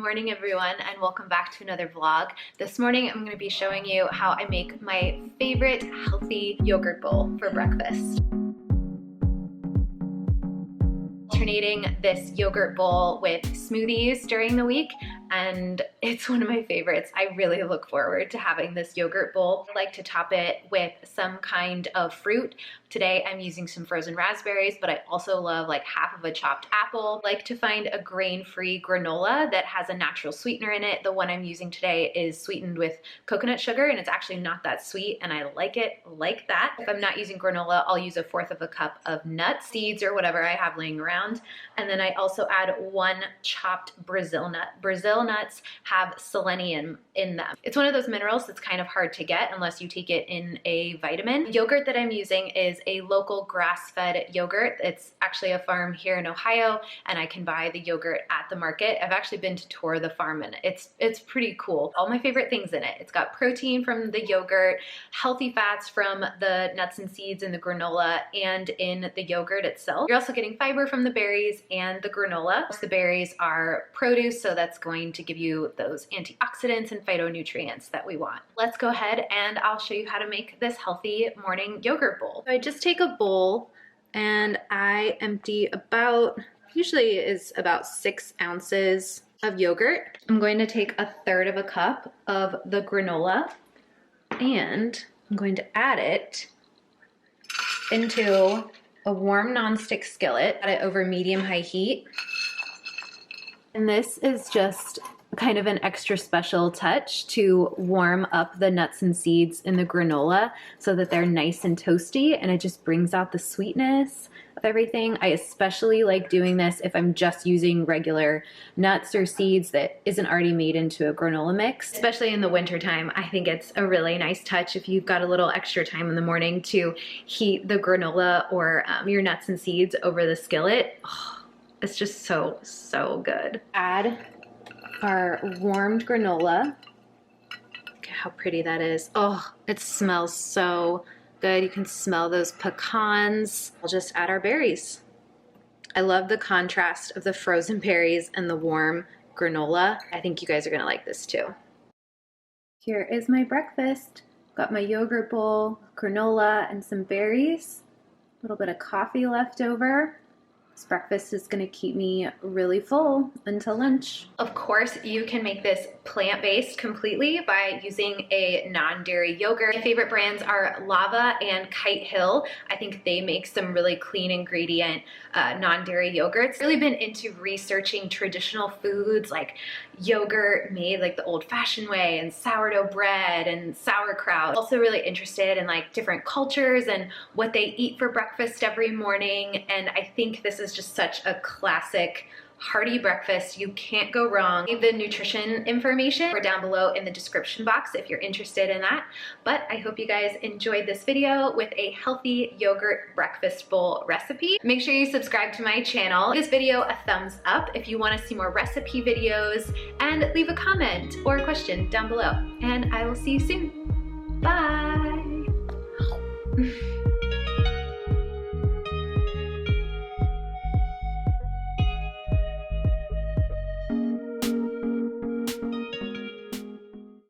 morning everyone, and welcome back to another vlog. This morning I'm going to be showing you how I make my favorite healthy yogurt bowl for breakfast. Alternating this yogurt bowl with smoothies during the week, and it's one of my favorites. I really look forward to having this yogurt bowl. I like to top it with some kind of fruit. Today I'm using some frozen raspberries, but I also love like half of a chopped apple. I like to find a grain-free granola that has a natural sweetener in it. The one I'm using today is sweetened with coconut sugar, and it's actually not that sweet, and I like it like that. If I'm not using granola, I'll use 1/4 cup of nuts, seeds, or whatever I have laying around. And then I also add 1 chopped Brazil nut. Brazil nuts have selenium in them. It's one of those minerals that's kind of hard to get unless you take it in a vitamin. The yogurt that I'm using is a local grass-fed yogurt. It's actually a farm here in Ohio, and I can buy the yogurt at the market. I've actually been to tour the farm, and it's pretty cool. All my favorite things in it. It's got protein from the yogurt, healthy fats from the nuts and seeds in the granola and in the yogurt itself. You're also getting fiber from the berries and the granola. The berries are produce, so that's going to give you those antioxidants and phytonutrients that we want. Let's go ahead and I'll show you how to make this healthy morning yogurt bowl. So I just take a bowl and I empty usually is about 6 ounces of yogurt. I'm going to take 1/3 cup of the granola and I'm going to add it into a warm nonstick skillet. Add it over medium-high heat. And this is just kind of an extra special touch to warm up the nuts and seeds in the granola so that they're nice and toasty, and it just brings out the sweetness of everything. I especially like doing this if I'm just using regular nuts or seeds that isn't already made into a granola mix. Especially in the winter time, I think it's a really nice touch if you've got a little extra time in the morning to heat the granola or your nuts and seeds over the skillet. Oh, it's just so good. Add our warmed granola. Look at how pretty that is. Oh, it smells so good. You can smell those pecans. We'll just add our berries. I love the contrast of the frozen berries and the warm granola. I think you guys are gonna like this too. Here is my breakfast. Got my yogurt bowl, granola, and some berries. A little bit of coffee left over. This breakfast is going to keep me really full until lunch. Of course, you can make this plant-based completely by using a non-dairy yogurt. My favorite brands are Lava and Kite Hill. I think they make some really clean ingredient non-dairy yogurts. I've really been into researching traditional foods like yogurt made like the old-fashioned way, and sourdough bread and sauerkraut. Also really interested in like different cultures and what they eat for breakfast every morning, and I think this is just such a classic hearty breakfast. You can't go wrong. Leave the nutrition information down below in the description box if you're interested in that. But I hope you guys enjoyed this video with a healthy yogurt breakfast bowl recipe. Make sure you subscribe to my channel. Give this video a thumbs up if you want to see more recipe videos, and leave a comment or a question down below. And I will see you soon. Bye.